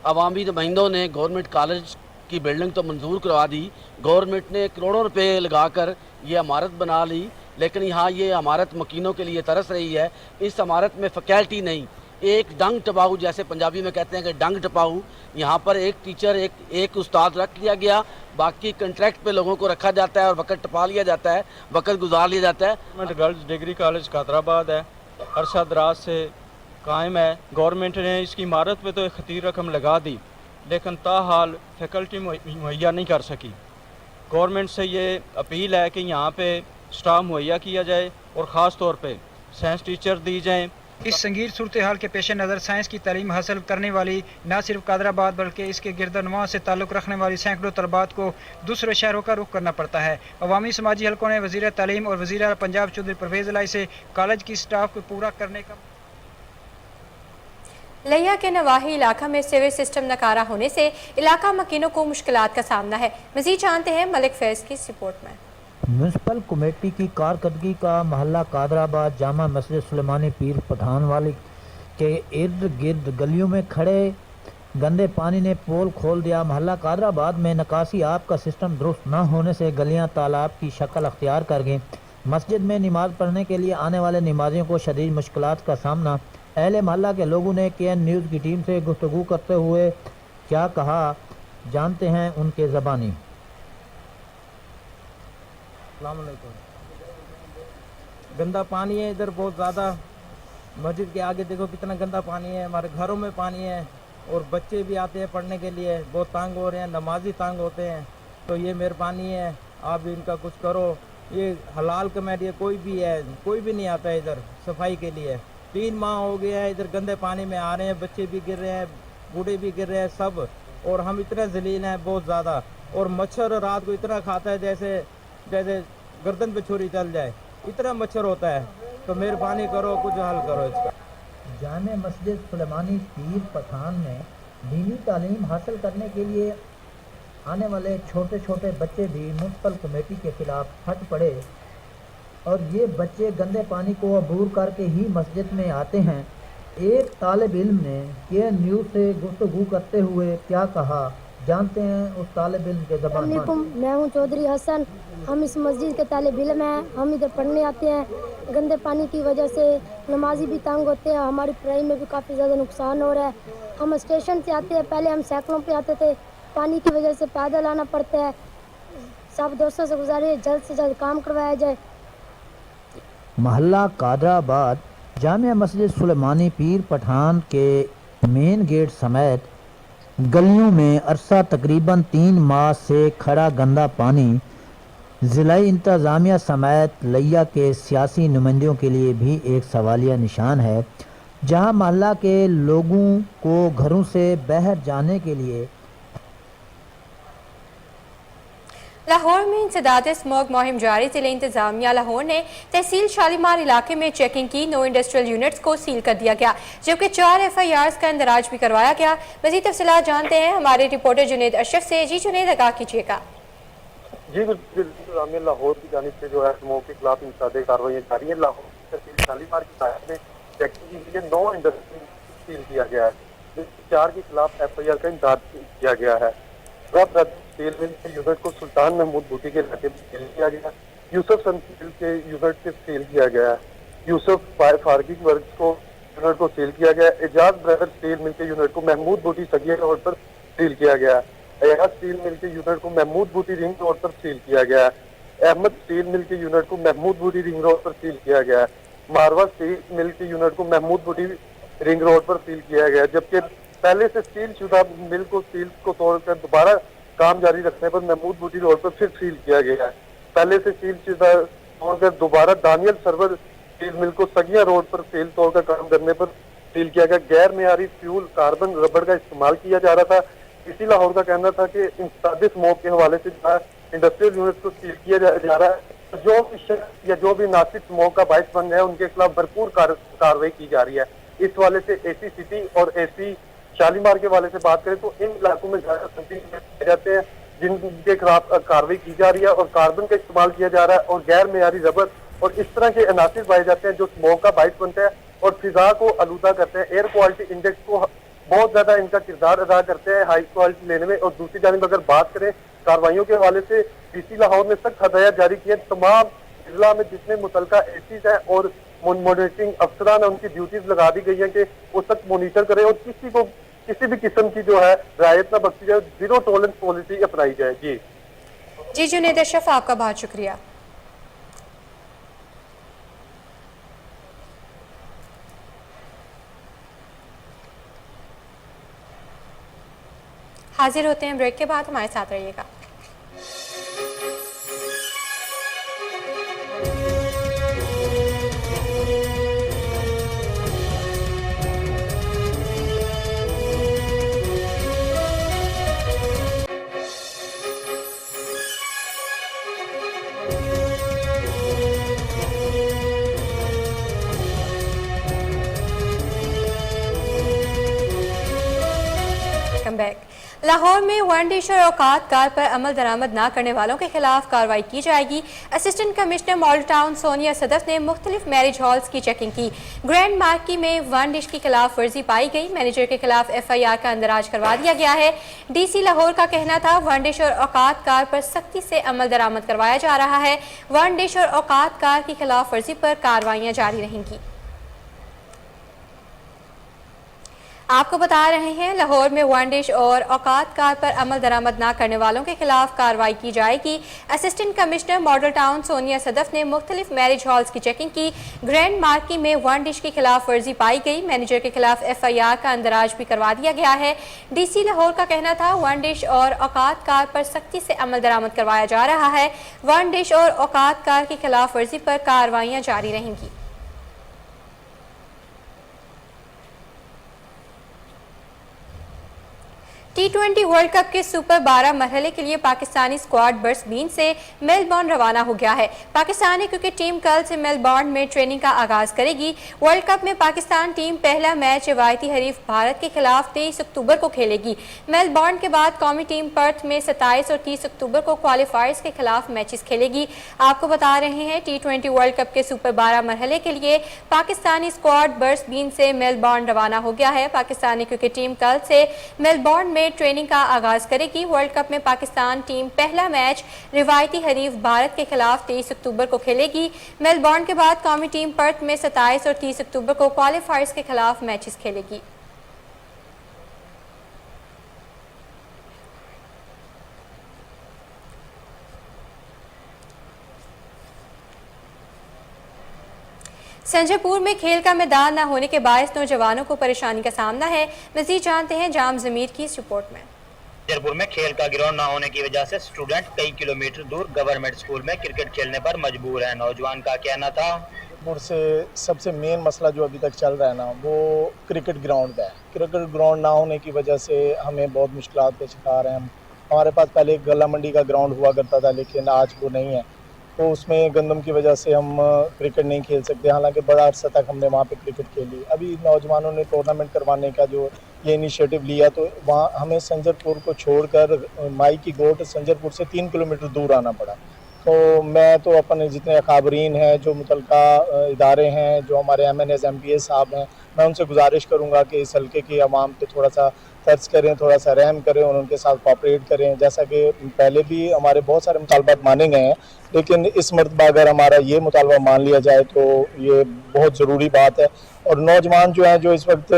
अवामी नुमाइंदों ने गवर्नमेंट कॉलेज की बिल्डिंग तो मंजूर करवा दी। गवर्नमेंट ने करोड़ों रुपए लगाकर ये इमारत बना ली, लेकिन यहाँ ये इमारत मकीनों के लिए तरस रही है। इस इमारत में फैकल्टी नहीं, एक डंग टपाऊ, जैसे पंजाबी में कहते हैं कि डंग टपाऊ, यहाँ पर एक टीचर एक उस्ताद रख लिया गया, बाकी कंट्रैक्ट पे लोगों को रखा जाता है और वक्त टपा लिया जाता है, वक्त गुजार लिया जाता है। Government girls degree college Qadirabad है, अरसा दराज से कायम है। गवर्नमेंट ने इसकी इमारत पे तो एक खतीर रकम लगा दी, लेकिन ताहाल फैकल्टी मुहैया नहीं कर सकी। गवर्नमेंट से ये अपील है कि यहाँ पे स्टाफ मुहैया किया जाए और ख़ास तौर पे साइंस टीचर दी जाएँ। इस संगीन सूरत हाल के पेश नज़र साइंस की तालीम हासिल करने वाली न सिर्फ कादराबाद बल्कि इसके गिरदनवा से ताल्लुक़ रखने वाली सैकड़ों तलबात को दूसरे शहरों का रुख करना पड़ता है। अवामी समाजी हलकों ने वज़ीर तालीम और वज़ीर आला पंजाब चौधरी परवेज़ इलाही से कॉलेज की स्टाफ को पूरा करने का। लिया के नवाही इलाका में सीवेज सिस्टम नकारा होने से इलाका मकीनों को मुश्किलात का सामना है। मज़ीद जानते हैं मलिक फैज़ की रिपोर्ट में। म्यूनसिपल कमेटी की कारकर्दगी का महल्ला कादराबाद जामा मस्जिद सुलेमानी पीर पठान वाली के इर्द गिर्द गलियों में खड़े गंदे पानी ने पोल खोल दिया। महल्ला कादराबाद में निकासी आब का सिस्टम दुरुस्त न होने से गलियां तालाब की शक्ल अख्तियार कर गईं। मस्जिद में नमाज पढ़ने के लिए आने वाले नमाजियों को शदीद मुश्किलात का सामना। अहले महल्ला के लोगों ने KN न्यूज़ की टीम से गुफ्तगू करते हुए क्या कहा, जानते हैं उनके ज़बानी। गंदा पानी है इधर बहुत ज़्यादा, मस्जिद के आगे देखो कितना गंदा पानी है, हमारे घरों में पानी है और बच्चे भी आते हैं पढ़ने के लिए, बहुत तंग हो रहे हैं, नमाजी तंग होते हैं। तो ये मेहरबानी है, आप भी इनका कुछ करो। ये हलाल कमेटी है, कोई भी है, कोई भी नहीं आता है इधर सफाई के लिए। 3 माह हो गया है, इधर गंदे पानी में आ रहे हैं, बच्चे भी गिर रहे हैं, बूढ़े भी गिर रहे हैं सब, और हम इतने जलील हैं बहुत ज़्यादा। और मच्छर रात को इतना खाता है जैसे जैसे गर्दन पे छुरी चल जाए, इतना मच्छर होता है। तो मेहरबानी करो, कुछ हल करो इसका। जामे मस्जिद सुलेमानी पीर पठान में दीनी तालीम हासिल करने के लिए आने वाले छोटे छोटे बच्चे भी म्युनिसिपल कमेटी के खिलाफ फट पड़े और ये बच्चे गंदे पानी को अबूर करके ही मस्जिद में आते हैं। एक तालिब इल्म ने के न्यूज़ से गुफ्तगू करते हुए क्या कहा, जानते हैं उस तालिब इल्म के ज़बान में। मैं हूँ चौधरी हसन, हम इस मस्जिद के तालिब इल्म हैं। हम इधर पढ़ने आते हैं। गंदे पानी की वजह से नमाजी भी तंग होते हैं, हमारी पढ़ाई में भी काफ़ी ज़्यादा नुकसान हो रहा है। हम स्टेशन से आते हैं, पहले हम साइकिलों पे आते थे, पानी की वजह से पैदल आना पड़ता है। सब दोस्तों से गुजारिश जल्द से जल्द काम करवाया जाए। महल्ला कादराबाद जामिया मस्जिद सुलेमानी पीर पठान के मेन गेट समेत गलियों में अरसा तकरीबन 3 माह से खड़ा गंदा पानी ज़िलाई इंतज़ामिया समेत लिया के सियासी नुमाइंदों के लिए भी एक सवालिया निशान है, जहां महल्ला के लोगों को घरों से बाहर जाने के लिए लाहौर में इंसदाद स्मोक मुहिम जारी। ज़िले इंतजामिया लाहौर ने तहसील शालीमार इलाके में चेकिंग की। 9 इंडस्ट्रियल यूनिट्स को सील कर दिया गया, जबकि 4 FIRs का इंदराज भी करवाया गया। मज़ीद तफसीलात जानते हैं हमारे रिपोर्टर जुनेद अशरफ से। जी जुनेद, आगाह कीजिएगा। जी इंतजामिया लाहौर की जानिब से जो है स्मोक के खिलाफ इंसदादी कार्रवाई जारी है। लाहौर तहसील शालीमार के इलाके में चेकिंग के लिए 9 इंडस्ट्री सील किया गया है। 4 के खिलाफ FIR का इंतजाज किया गया है। स्टील मिल के यूनिट को सुल्तान महमूद बूटी के इलाके में सील किया गया। यूसुफ सन स्टील के यूनिट से सील किया गया। यूसुफ फार्गिंग वर्क्स को यूनिट को सील किया गया। एजाज ब्रदर स्टील मिल के यूनिट को महमूद बूटी सगिया रोड पर सील किया गया। एजाज स्टील मिल के यूनिट को महमूद बूटी रिंग रोड पर सील किया गया। अहमद स्टील मिल के यूनिट को महमूद बूटी रिंग रोड पर सील किया गया। मारवा स्टील मिल के यूनिट को महमूद बूटी रिंग रोड पर सील किया गया। जबकि पहले से सील शुदा मिल को सील को तोड़कर दोबारा काम जारी रखने पर महमूद बूटी रोड पर फिर सील किया गया है। पहले से सील शुदा तोड़कर दोबारा दानियल सरवर स्टील मिल को सगिया रोड पर सील तोड़कर काम करने पर सील किया गया। गैर मेयारी फ्यूल कार्बन रबड़ का इस्तेमाल किया जा रहा था। इसी लाहौर का कहना था कि इंसदादी स्मोक के हवाले से इंडस्ट्रियल यूनिट को सील किया जा रहा है। जो भी शख्स या जो भी नासिक स्मोक का बाइस बन गया उनके खिलाफ भरपूर कार्रवाई की जा रही है। इस हवाले से AC सिटी और AC शालीमार के हवाले से बात करें तो इन इलाकों में ज्यादा संदिग्ध जाते हैं जिनके खिलाफ कार्रवाई की जा रही है और कार्बन का इस्तेमाल किया जा रहा है और गैर मेयारी रबड़ और इस तरह के अनासिर पाए जाते हैं जो स्मोक का बाइस बनते हैं और फिजा को आलूदा करते हैं। एयर क्वालिटी इंडेक्स को बहुत ज्यादा इनका किरदार अदा करते हैं हाई क्वालिटी लेने में। और दूसरी जानिब अगर बात करें कार्रवाइयों के हवाले से, DC लाहौर ने सख्त हदायत जारी की है। तमाम जिला में जितने मुतलका ACs हैं और मॉनिटरिंग अफसरान है उनकी ड्यूटीज लगा दी गई है कि वो सख्त मॉनिटर करें और किसी भी किस्म की जो है रियायत न बख्शी जाए, 0 टॉलरेंस पॉलिसी अपनाई जाए। जी जुनेद अशरफ, आपका बहुत शुक्रिया। हाजिर होते हैं ब्रेक के बाद, हमारे साथ रहिएगा। लाहौर में वन डिश और औकात कार पर अमल दरामद न करने वालों के खिलाफ कार्रवाई की जाएगी। Assistant commissioner Model Town Sonia Sadaf ने मुख्तलिफ मैरिज हॉल्स की चेकिंग की। ग्रैंड मार्की में वन डिश की खिलाफ वर्जी पाई गई। मैनेजर के खिलाफ FIR का इंदराज करवा दिया गया है। DC लाहौर का कहना था वन डिश और औकात कार पर सख्ती से अमल दरामद करवाया जा रहा है। वन डिश और औकात कार की खिलाफ वर्जी पर कार्रवाइयाँ जारी रहेंगी। आपको बता रहे हैं लाहौर में वन डिश और औकात कार पर अमल दरामद न करने वालों के खिलाफ कार्रवाई की जाएगी। Assistant commissioner Model Town Sonia Sadaf ने मुख्तलिफ मैरिज हॉल्स की चेकिंग की। ग्रैंड मार्की में वन डिश की खिलाफ वर्जी पाई गई। मैनेजर के खिलाफ FIR का अंदराज भी करवा दिया गया है। DC लाहौर का कहना था वन डिश और औकात कार पर सख्ती से अमल दरामद करवाया जा रहा है। वन डिश और औकात कार की खिलाफ वर्जी पर कार्रवाइयाँ जारी रहेंगी। T20 वर्ल्ड कप के सुपर 12 मरहले के लिए पाकिस्तानी स्क्वाड बर्सबीन से मेलबर्न रवाना हो गया है। पाकिस्तानी क्रिकेट टीम कल से मेलबर्न में ट्रेनिंग का आगाज करेगी। वर्ल्ड कप में पाकिस्तान टीम पहला मैच रवायती हरीफ भारत के खिलाफ 23 अक्टूबर को खेलेगी। मेलबर्न के बाद कौमी टीम पर्थ में 27 और 30 अक्टूबर को क्वालिफायर्स के खिलाफ मैचेस खेलेगी। आपको बता रहे हैं T20 वर्ल्ड कप के सुपर 12 मरहले के लिए पाकिस्तानी स्क्वाड बर्सबीन से मेलबर्न रवाना हो गया है। पाकिस्तानी क्रिकेट टीम कल से मेलबर्न में ट्रेनिंग का आगाज करेगी। वर्ल्ड कप में पाकिस्तान टीम पहला मैच रिवायती हरीफ भारत के खिलाफ 23 अक्टूबर को खेलेगी। मेलबर्न के बाद कौमी टीम पर्थ में 27 और 30 अक्टूबर को क्वालिफायर्स के खिलाफ मैचेस खेलेगी। संजयपुर में खेल का मैदान न होने के बायस नौजवानों को परेशानी का सामना है। मजीद जानते हैं जाम जमीर की इस रिपोर्ट में। संजयपुर में खेल का ग्राउंड न होने की वजह से स्टूडेंट कई किलोमीटर दूर गवर्नमेंट स्कूल में क्रिकेट खेलने पर मजबूर है। नौजवान का कहना था से सबसे मेन मसला जो अभी तक चल रहा है ना, वो क्रिकेट ग्राउंड का है। क्रिकेट ग्राउंड ना होने की वजह से हमें बहुत मुश्किलात के शिकार हैं। हमारे पास पहले एक गला मंडी का ग्राउंड हुआ करता था, लेकिन आज वो नहीं है, तो उसमें गंदम की वजह से हम क्रिकेट नहीं खेल सकते। हालांकि बड़ा अरसा तक हमने वहाँ पे क्रिकेट खेली। अभी नौजवानों ने टूर्नामेंट करवाने का जो ये इनिशिएटिव लिया, तो वहाँ हमें संजरपुर को छोड़कर माई की गोट संजरपुर से 3 किलोमीटर दूर आना पड़ा। तो मैं तो अपने जितने अकाबरीन हैं, जो मुतलका इदारे हैं, जो हमारे MNAs MPA साहब हैं, मैं उनसे गुजारिश करूँगा कि इस हल्के की आवाम पे थोड़ा सा तर्ज करें, थोड़ा सा रहम करें और उनके साथ कोऑपरेट करें। जैसा कि पहले भी हमारे बहुत सारे मुतालबात माने गए हैं, लेकिन इस मरतबा अगर हमारा ये मुतालबा मान लिया जाए तो ये बहुत ज़रूरी बात है। और नौजवान जो हैं, जो इस वक्त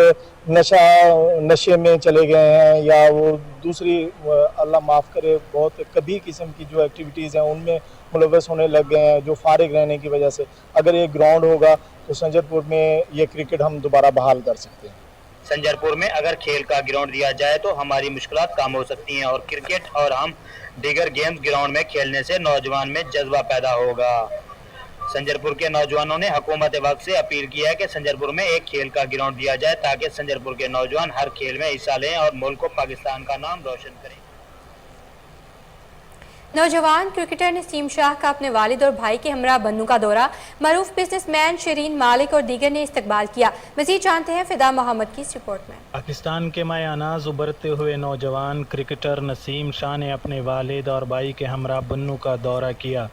नशे में चले गए हैं या वो दूसरी अल्लाह माफ़ करे बहुत कभी किस्म की जो एक्टिविटीज़ हैं उनमें मुलव्वस होने लग गए हैं, जो फारिग रहने की वजह से, अगर ये ग्राउंड होगा तो संजरपुर में ये क्रिकेट हम दोबारा बहाल कर सकते हैं। संजरपुर में अगर खेल का ग्राउंड दिया जाए तो हमारी मुश्किलात कम हो सकती हैं और क्रिकेट और हम दीगर गेम्स ग्राउंड में खेलने से नौजवान में जज्बा पैदा होगा। संजरपुर के नौजवानों ने हुकूमत वक्त से अपील की है कि संजरपुर में एक खेल का ग्राउंड दिया जाए ताकि संजरपुर के नौजवान हर खेल में हिस्सा लें और मुल्क को पाकिस्तान का नाम रोशन करें। नौजवान क्रिकेटर नसीम शाह का अपने वालिद और भाई के हमरा बन्नू का दौरा। मरूफ बिजनेसमैन शरीन मालिक और दीगर ने इस्तकबाल किया। मजीद जानते हैं फिदा मोहम्मद की इस रिपोर्ट में। पाकिस्तान के मायानाज उभरते हुए नौजवान क्रिकेटर नसीम शाह ने अपने वालिद और भाई के हमरा बन्नू का दौरा किया।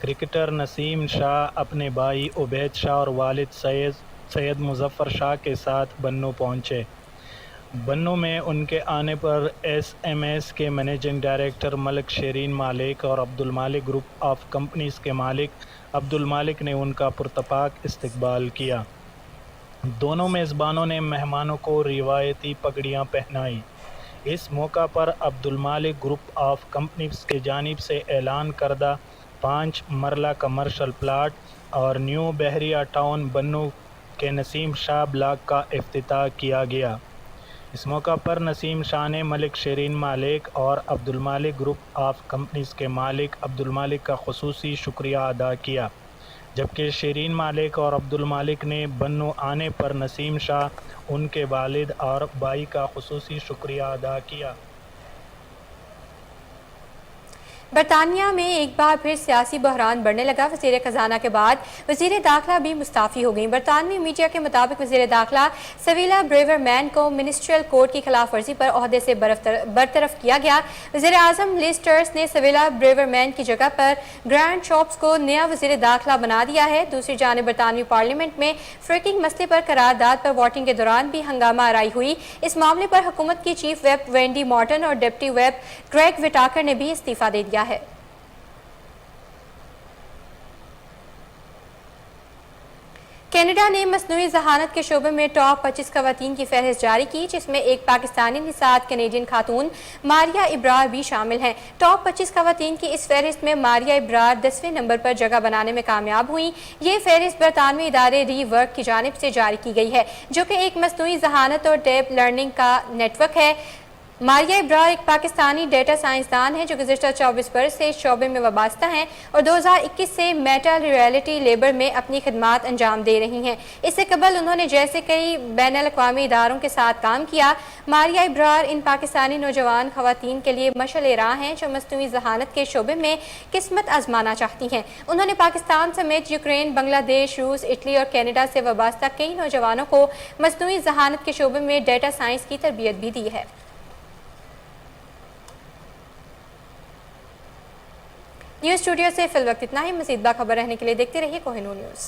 क्रिकेटर नसीम शाह अपने भाई उबैद शाह और वालिद सैयद मुजफ्फर शाह के साथ बन्नू पहुँचे। बन्नू में उनके आने पर SMS के मैनेजिंग डायरेक्टर मलिक शरीन मालिक और अब्दुल मालिक ग्रुप ऑफ कंपनीज़ के मालिक अब्दुल मालिक ने उनका पुरतपाक इस्तकबाल किया। दोनों मेज़बानों ने मेहमानों को रिवायती पगड़ियाँ पहनाई। इस मौका पर अब्दुल मालिक ग्रुप ऑफ कंपनीज़ के जानिब से ऐलान करदा 5 मरला कमर्शल प्लाट और न्यू बहरिया टाउन बन्नू के नसीम शाह ब्लॉक का इफ्तिताह किया गया। इस मौका पर नसीम शाह ने मलिक शरीन मालिक और अब्दुल मालिक ग्रुप ऑफ कंपनीज़ के मालिक अब्दुल मालिक का खुसूसी शुक्रिया अदा किया, जबकि शरीन मालिक और अब्दुल मालिक ने बन्नू आने पर नसीम शाह उनके वालिद और भाई का खुसूसी शुक्रिया अदा किया। बरतानिया में एक बार फिर सियासी बहरान बढ़ने लगा। वज़ीर ख़जाना के बाद वज़ीर दाखिला भी मुस्ताफ़ी हो गई। बरतानवी मीडिया के मुताबिक वज़ीर दाखिला सवीला ब्रेवरमैन को मिनिस्ट्रियल कोड की खिलाफ वर्जी पर ओहदे से बरतरफ किया गया। वज़ीर आज़म लिज ट्रस ने सवीला ब्रेवरमैन की जगह पर ग्रैंड शॉप्स को नया वज़ीर दाखिला बना दिया है। दूसरी जानिब बरतानवी पार्लियामेंट में फ्रैकिंग मसले पर करारदाद पर वोटिंग के दौरान भी हंगामा आराई हुई। इस मामले पर हुकूमत की चीफ वेब वेंडी मॉर्टन और डिप्टी वेब ग्रेग विटाकर ने भी इस्तीफ़ा दे दिया है। کینیڈا نے مصنوعی ذہانت کے شعبے میں ٹاپ 25 خواتین کی فہرست جاری کی، جس میں ایک پاکستانی نژاد کینیڈین خاتون ماریا ابرار بھی شامل ہیں۔ ٹاپ 25 خواتین کی اس فہرست میں ماریا ابرار 10ویں نمبر پر جگہ بنانے میں کامیاب ہوئیں۔ یہ فہرست برطانوی ادارے ری ورک کی جانب سے جاری کی گئی ہے، جو کہ ایک مصنوعی ذہانت اور ڈیپ لرننگ کا نیٹ ورک ہے۔ ماریا ابرار ایک پاکستانی ڈیٹا سائنسدان ہیں جو گزشتہ 24 برس سے اس شعبے میں وابستہ ہیں اور 2021 سے میٹا ریئلٹی لیبر میں اپنی خدمات انجام دے رہی ہیں۔ اس سے قبل انہوں نے جیسے کئی بین الاقوامی اداروں کے ساتھ کام کیا۔ ماریا ابرار ان پاکستانی نوجوان خواتین کے لیے مشعل راہ ہیں جو مصنوعی ذہانت کے شعبے میں قسمت آزمانا چاہتی ہیں۔ انہوں نے پاکستان سمیت یوکرین، بنگلہ دیش، روس، اٹلی اور کینیڈا سے وابستہ کئی نوجوانوں کو مصنوعی ذہانت کے شعبے میں ڈیٹا سائنس کی تربیت بھی دی ہے۔ نیوز اسٹوڈیو سے فی الوقت اتنا ہی۔ مزید باخبر رہنے کے لیے دیکھتے رہیے کوہ نور نیوز۔